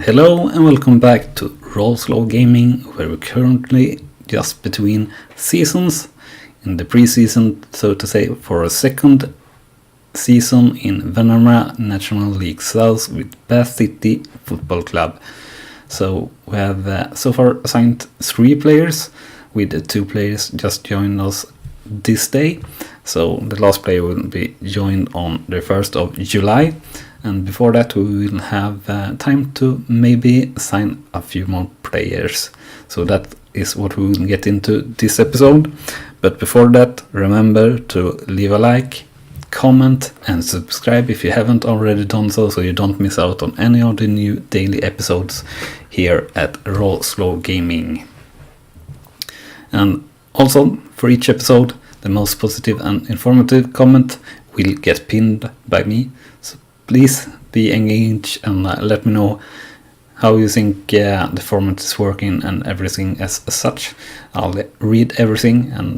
Hello and welcome back to Slow Gaming, where we're currently just between seasons, in the pre-season, so to say, for a second season in Vanarama National League South with Bath City Football Club. So we have so far assigned 3 players, with 2 players just joined us this day. So the last player will be joined on the 1st of July. And before that we will have time to maybe sign a few more players. So that is what we will get into this episode. But before that, remember to leave a like, comment and subscribe if you haven't already done so you don't miss out on any of the new daily episodes here at Slow Gaming. And also, for each episode, the most positive and informative comment will get pinned by me. So please be engaged and let me know how you think the format is working and everything as such. I'll read everything and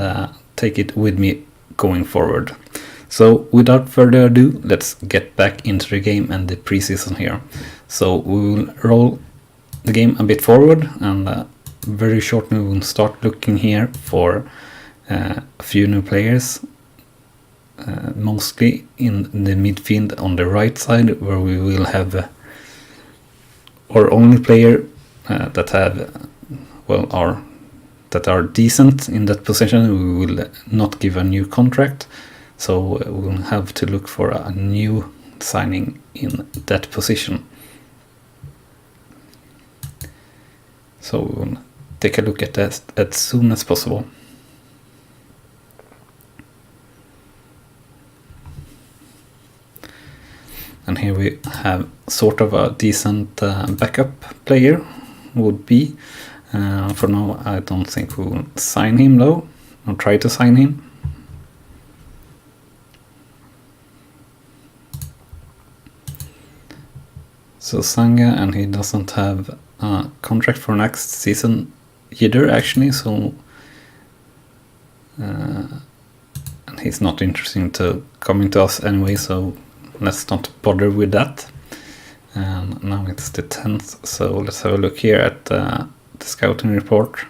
take it with me going forward. So without further ado, let's get back into the game and the preseason here. So we will roll the game a bit forward, and very shortly we will start looking here for a few new players. Mostly in the midfield on the right side, where we will have our only player that are decent in that position. We will not give a new contract, so we will have to look for a new signing in that position. So we will take a look at that as soon as possible. And here we have sort of a decent backup player, would be. For now, I don't think we will sign him though, or try to sign him. So Sanga, and he doesn't have a contract for next season either, actually. So, and he's not interesting to coming to us anyway. So let's not bother with that. And now it's the 10th, so let's have a look here at the scouting report.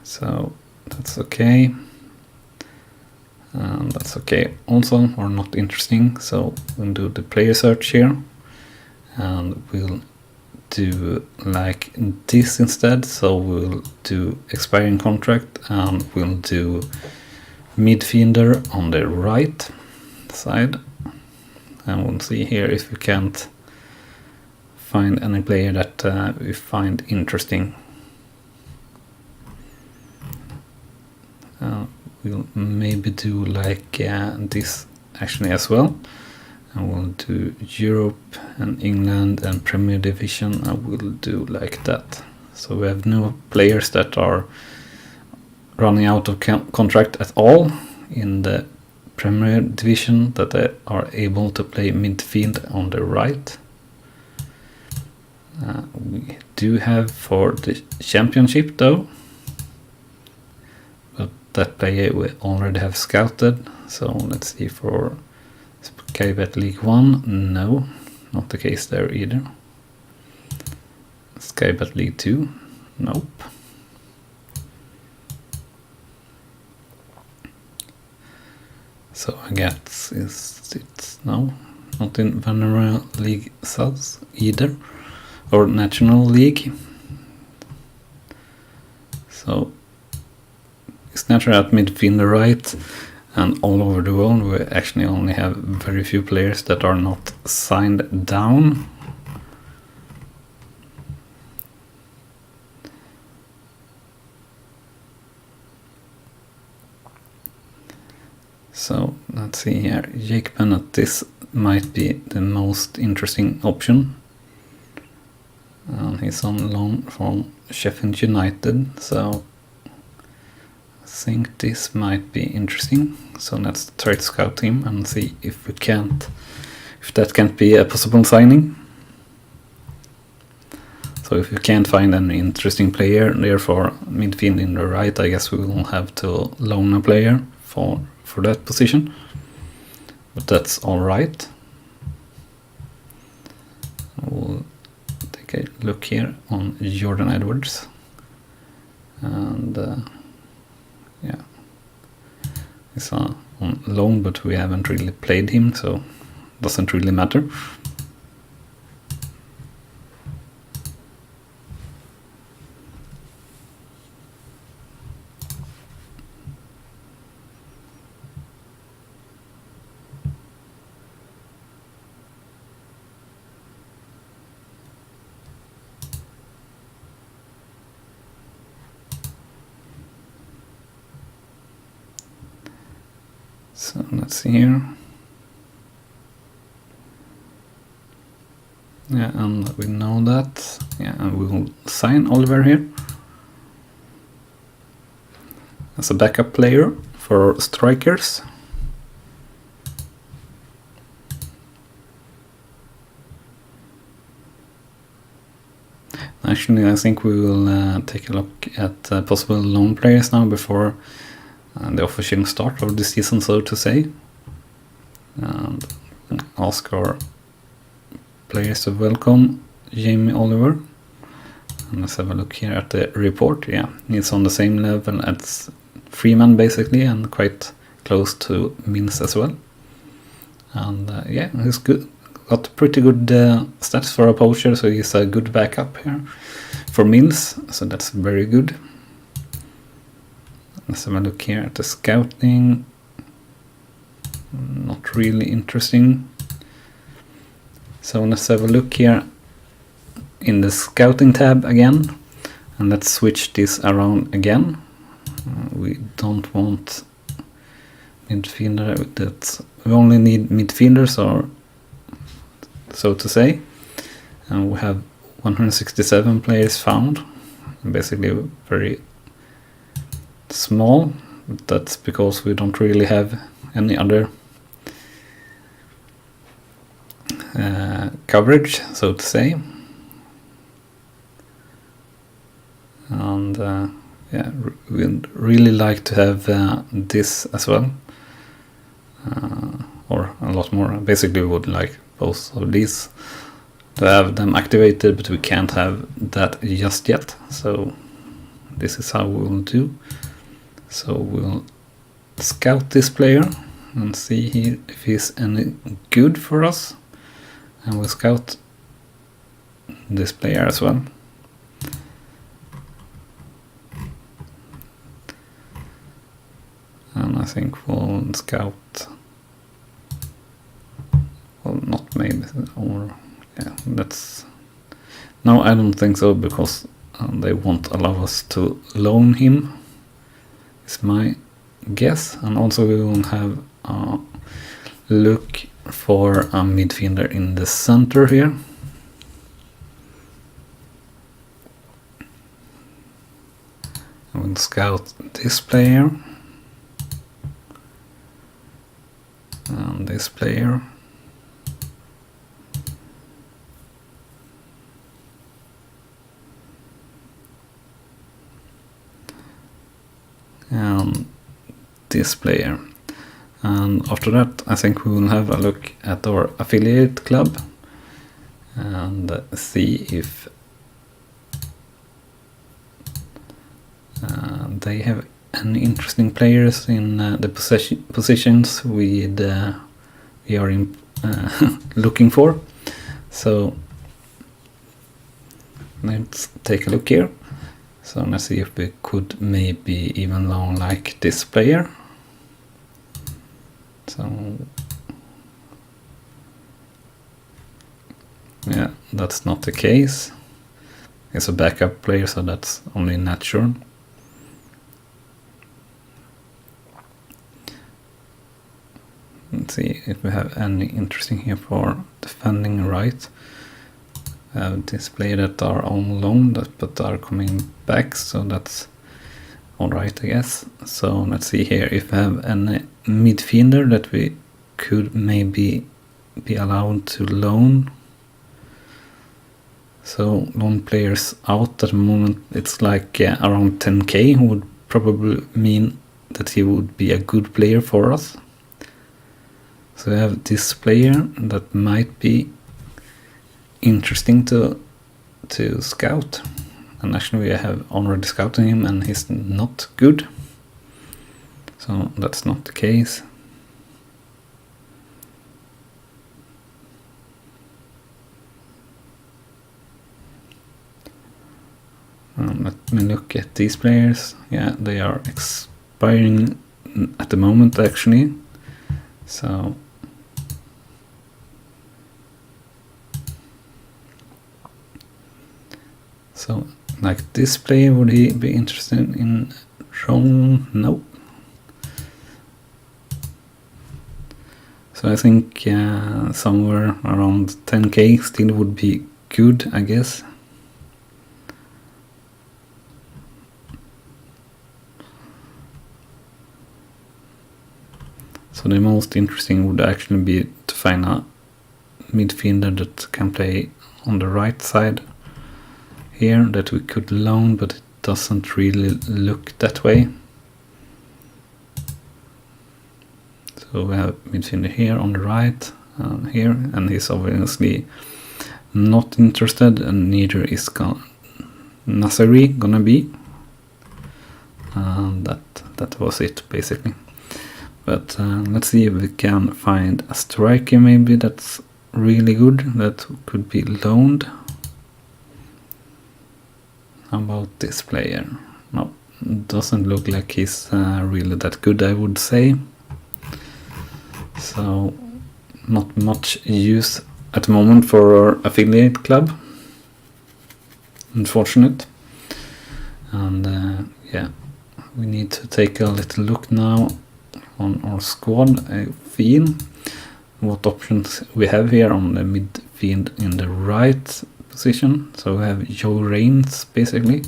So that's okay. And that's okay also, or not interesting. So we'll do the player search here. And we'll do like this instead. So we'll do expiring contract, and we'll do midfielder on the right side, and we'll see here if we can't find any player that we find interesting. We'll maybe do like this actually as well, and we'll do Europe and England and Premier Division, and we'll do like that. So we have no players that are running out of contract at all in the Premier Division that are able to play midfield on the right. We do have for the Championship though, but that player we already have scouted. So let's see for Skybet League 1, no, not the case there either. Skybet League 2, nope. So I guess it's no, not in Vanarama League South either, or National League. So it's natural at midfielder right, and all over the world we actually only have very few players that are not signed down. So let's see here, Jake Bennett, this might be the most interesting option. He's on loan from Sheffield United, so I think this might be interesting. So let's try to scout him and see if that can't be a possible signing. So if you can't find an interesting player, therefore midfield in the right, I guess we will have to loan a player for that position. But that's all right. look here on Jordan Edwards, and yeah, he's on loan, but we haven't really played him, so doesn't really matter. So let's see here. Yeah, and we know that. Yeah, and we will sign Oliver here as a backup player for strikers. Actually, I think we will take a look at possible loan players now before the official start of the season, so to say, and ask our players to welcome Jamie Oliver. And let's have a look here at the report. Yeah, he's on the same level as Freeman basically, and quite close to Mills as well. And yeah, he's good, got pretty good stats for a poacher, so he's a good backup here for Mills, so that's very good. Let's have a look here at the scouting. Not really interesting. So let's have a look here in the scouting tab again, and let's switch this around again. We don't want midfielder, we only need midfielders, or so to say, and we have 167 players found, basically very small. That's because we don't really have any other coverage, so to say. And yeah, we'd really like to have this as well, or a lot more. Basically, we would like both of these to have them activated, but we can't have that just yet. So this is how we will do. So we'll scout this player and see if he's any good for us, and we'll scout this player as well. And I think we'll scout, well, not maybe, or yeah, that's, no, I don't think so, because they won't allow us to loan him, is my guess. And also we will have a look for a midfielder in the center here. We'll scout this player and this player. And this player. And after that, I think we will have a look at our affiliate club and see if they have any interesting players in the positions we are looking for. So let's take a look here. So let's see if we could maybe even loan like this player. So yeah, that's not the case. It's a backup player, so that's only natural. Let's see if we have any interesting here for defending right. This player that are on loan but are coming back, so that's alright, I guess. So let's see here if we have any midfielder that we could maybe be allowed to loan. So loan players out at the moment, it's like around 10k, would probably mean that he would be a good player for us. So we have this player that might be interesting to to scout, and actually we have already scouted him and he's not good, so that's not the case. Let me look at these players. Yeah, they are expiring at the moment actually, so like this player, would he be interested in Rome? No. So I think somewhere around 10k still would be good, I guess. So the most interesting would actually be to find a midfielder that can play on the right side here that we could loan, but it doesn't really look that way. So we have midfielder here on the right, here, and he's obviously not interested, and neither is Nasiri gonna be. That was it basically. But let's see if we can find a striker maybe that's really good, that could be loaned. How about this player? No, doesn't look like he's really that good, I would say. So not much use at the moment for our affiliate club. Unfortunate. And yeah, we need to take a little look now on our squad. I feel what options we have here on the midfield in the right position. So we have Joe Rains basically,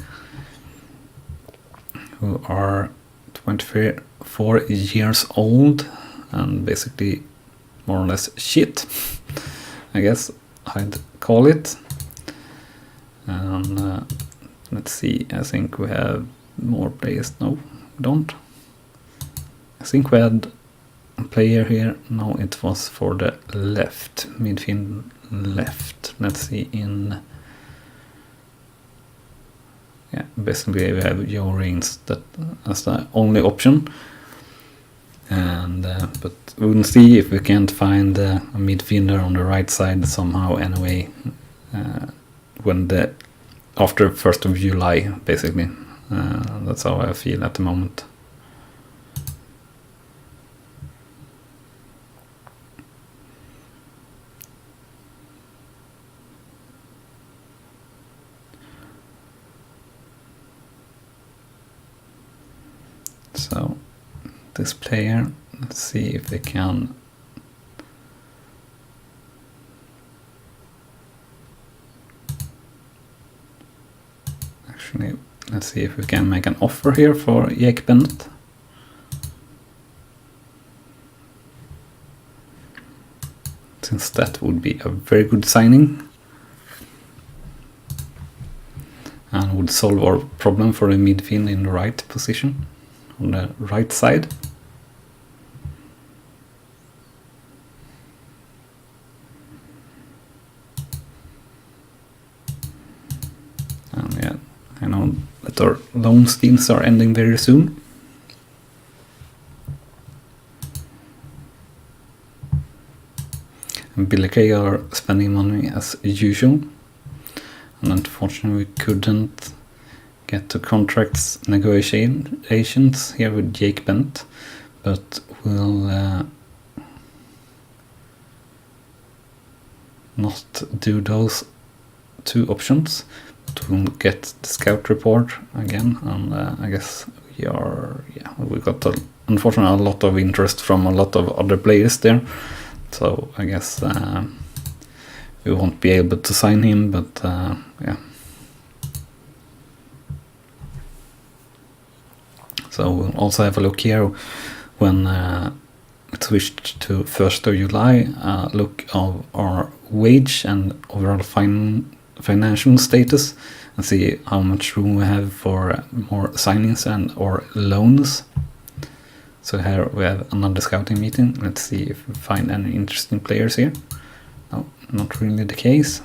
who are 24 years old and basically more or less shit, I guess I'd call it. And let's see, I think we have more players. No, we don't. I think we had a player here. No, it was for the left, midfield left. Let's see, in yeah, basically we have Joe Rains that as the only option. And but we'll see if we can't find a midfielder on the right side somehow anyway, when after 1st of July basically. That's how I feel at the moment. So this player, let's see if we can actually, let's see if we can make an offer here for Jake Bennett. Since that would be a very good signing and would solve our problem for a midfield in the right position, on the right side. And yeah, I know that our loan schemes are ending very soon. And Billy Kay are spending money as usual. And unfortunately we couldn't get to contracts negotiations here with Jake Bennett, but we'll not do those two options, but we'll get the scout report again, and I guess we got unfortunately a lot of interest from a lot of other players there, so I guess we won't be able to sign him, but yeah. So we'll also have a look here when it switched to 1st of July, look of our wage and overall financial status, and see how much room we have for more signings and or loans. So here we have another scouting meeting. Let's see if we find any interesting players here. No, not really the case.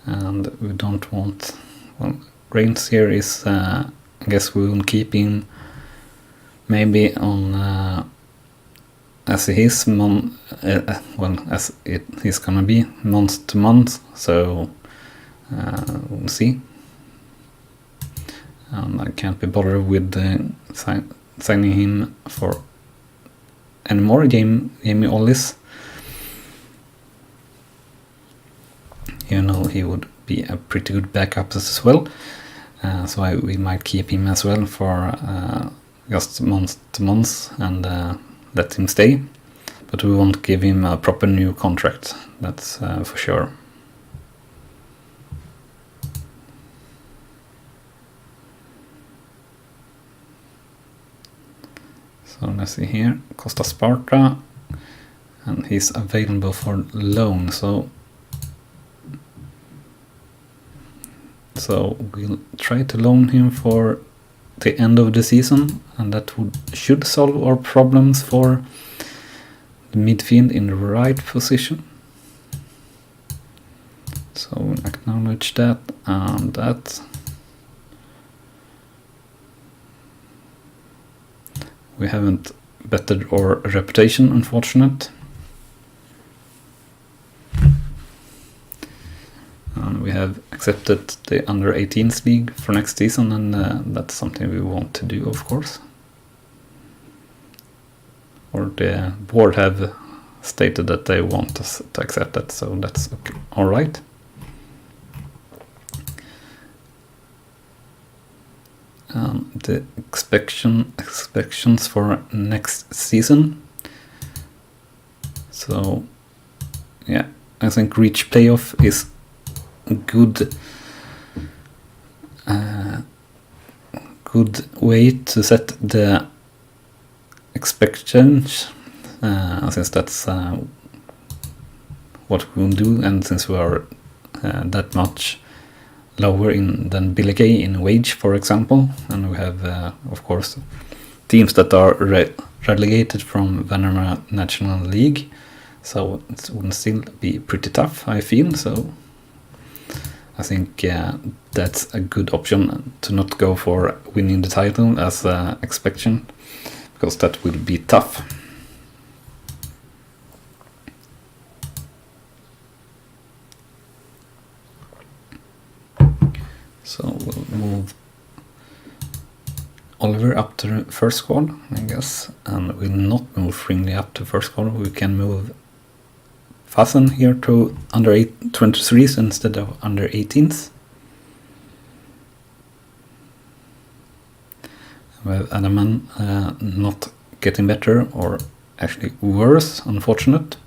and we don't want, well, Reigns here is, I guess we will keep him maybe on as he is as it is gonna be month to month, so we'll see. I can't be bothered with signing him for any more. Jamie Ollis, you know, he would be a pretty good backup as well, so we might keep him as well for just month to month and let him stay, but we won't give him a proper new contract, that's for sure. So let's see here, Costa Sparta, and he's available for loan, so we'll try to loan him for the end of the season, and that should solve our problems for the midfield in the right position. So we'll acknowledge that and that. We haven't bettered our reputation, unfortunate. And we have accepted the under 18s league for next season, and that's something we want to do, of course. Or the board have stated that they want us to accept that, so that's okay. All right. The expectations for next season. So yeah, I think reach playoff is a good way to set the expectations, since that's what we will do, and since we are that much lower than Billy Kay in wage, for example, and we have of course teams that are relegated from Vanarama National League, so it will still be pretty tough, I feel. So I think that's a good option, to not go for winning the title as expectation, because that will be tough. So we'll move Oliver up to the first squad, I guess, and we'll not move Fringley up to first squad. We can move Fasten here to under 23s instead of under 18s. We have Adaman not getting better, or actually worse, unfortunate.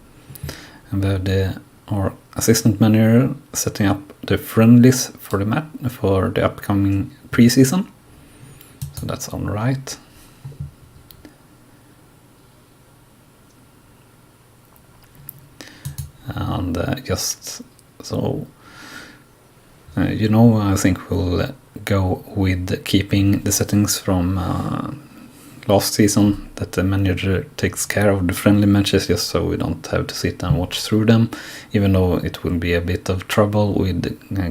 And we have our assistant manager setting up the friendlies for the upcoming preseason, so that's all right. And just so you know, I think we'll go with keeping the settings from last season, that the manager takes care of the friendly matches, just so we don't have to sit and watch through them, even though it will be a bit of trouble with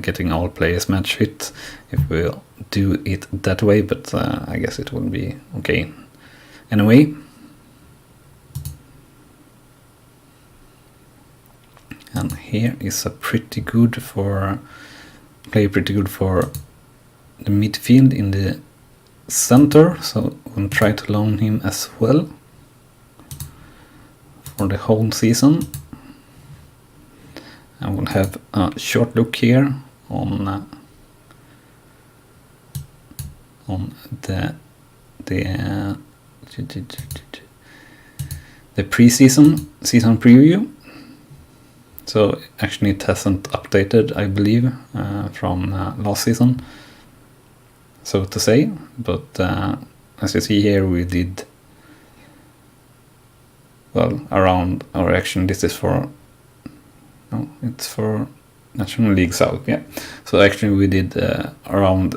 getting all players match fit if we do it that way, but I guess it will be okay anyway. And here is a pretty good for the midfield in the center, so we'll try to loan him as well for the whole season. And we'll have a short look here on the season preview. So actually it hasn't updated, I believe, from last season, so to say, but as you see here, we did well around, or actually this is for, no, it's for National League South, yeah. So actually we did around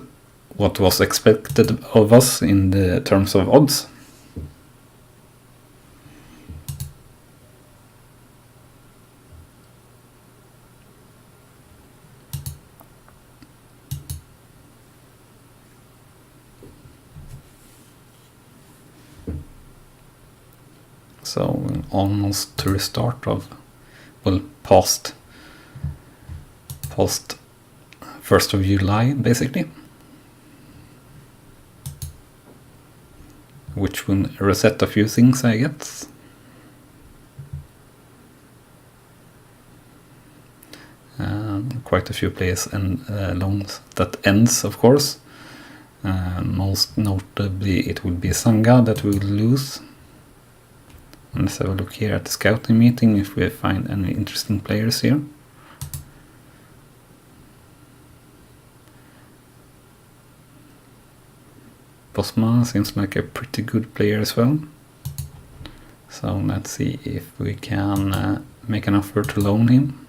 what was expected of us in the terms of odds. So almost to the start of, well, past 1st of July basically, which will reset a few things, I guess. Quite a few players and loans that ends, of course. Most notably it will be Sanga that we will lose. And let's have a look here at the scouting meeting if we find any interesting players here. Bosma seems like a pretty good player as well. So let's see if we can make an offer to loan him.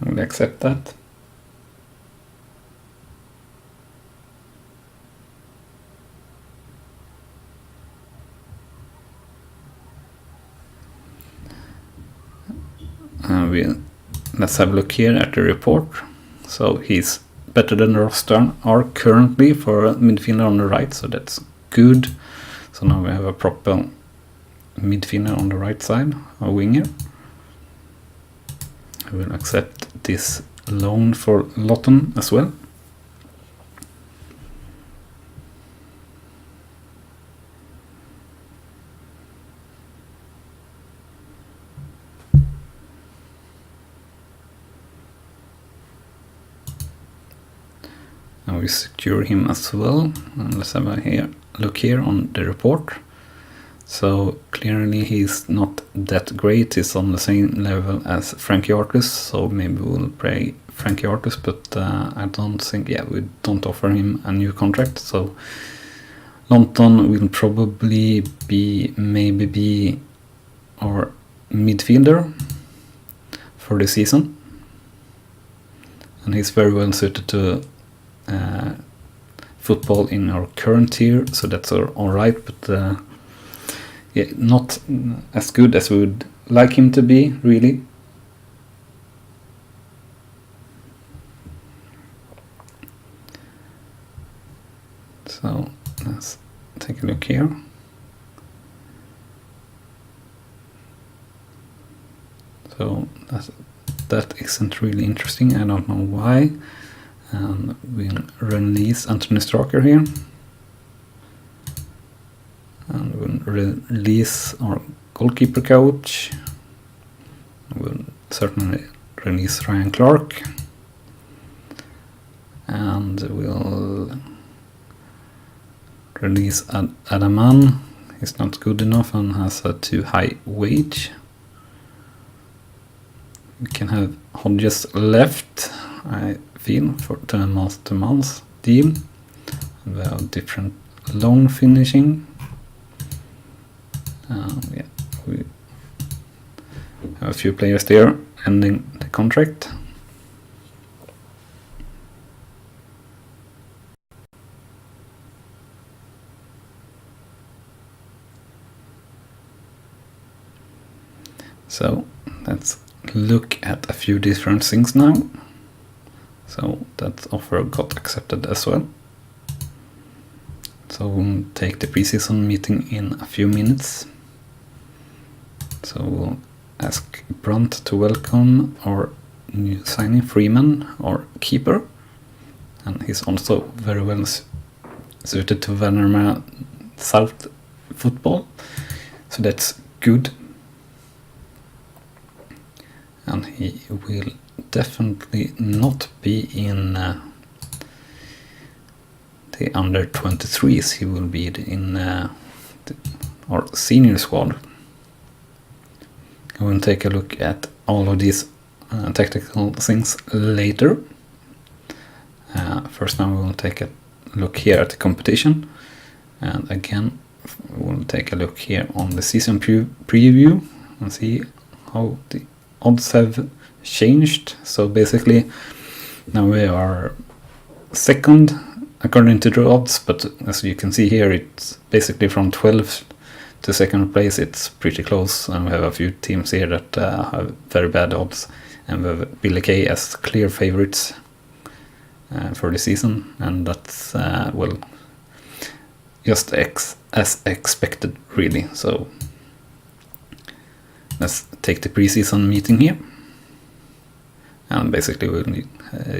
We'll accept that. Let's have a look here at the report. So he's better than the roster are currently for a midfielder on the right, so that's good. So now we have a proper midfielder on the right side, a winger. I will accept this loan for Lawton as well. And we secure him as well. And let's have a look here on the report. So clearly he's not that great. He's on the same level as Frankie Artus. So maybe we'll play Frankie Artus, but I don't think, we don't offer him a new contract. So Lawton will probably be our midfielder for the season. And he's very well suited to football in our current tier, so that's alright, but not as good as we would like him to be, really. So let's take a look here. So that isn't really interesting, I don't know why. And we'll release Anthony Straker here. And we'll release our goalkeeper coach. We'll certainly release Ryan Clark. And we'll release Adaman. He's not good enough and has a too high wage. We can have Hodges left, I feel, for the month deal. We have different loan finishing. We have a few players there ending the contract. So let's look at a few different things now. So that offer got accepted as well. So we'll take the preseason meeting in a few minutes. So we'll ask Brunt to welcome our new signing, Freeman, our keeper. And he's also very well suited to Vanarama South football. So that's good. And he will definitely not be in the under 23s. He will be in our senior squad. We'll take a look at all of these tactical things later. First now we will take a look here at the competition, and again we'll take a look here on the season preview and see how the odds have changed. So basically now we are second according to the odds, but as you can see here, it's basically from 12th to second place. It's pretty close, and we have a few teams here that have very bad odds, and we have Billy Kay as clear favorites for the season, and that's well, just as expected, really. So let's take the preseason meeting here, and basically we'll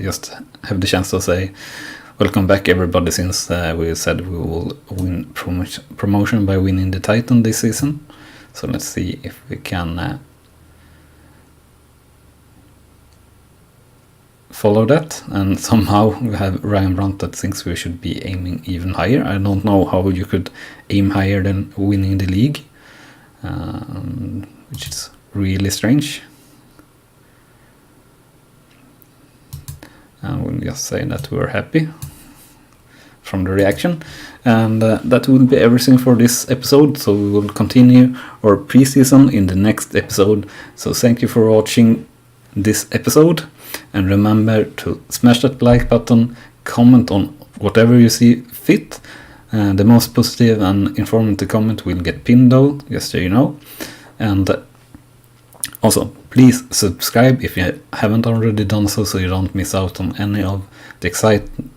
just have the chance to say welcome back everybody, since we said we will win promotion by winning the title this season. So let's see if we can follow that. And somehow we have Ryan Brandt that thinks we should be aiming even higher. I don't know how you could aim higher than winning the league, which is really strange. And we'll just say that we're happy from the reaction. And that will be everything for this episode. So we will continue our preseason in the next episode. So thank you for watching this episode. And remember to smash that like button, comment on whatever you see fit. The most positive and informative comment will get pinned though, just so you know. And also, please subscribe if you haven't already done so you don't miss out on any of the exciting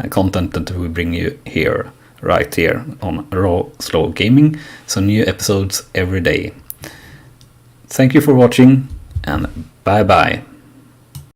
content that we bring you here, right here on Raw Slow Gaming. So new episodes every day. Thank you for watching, and bye bye.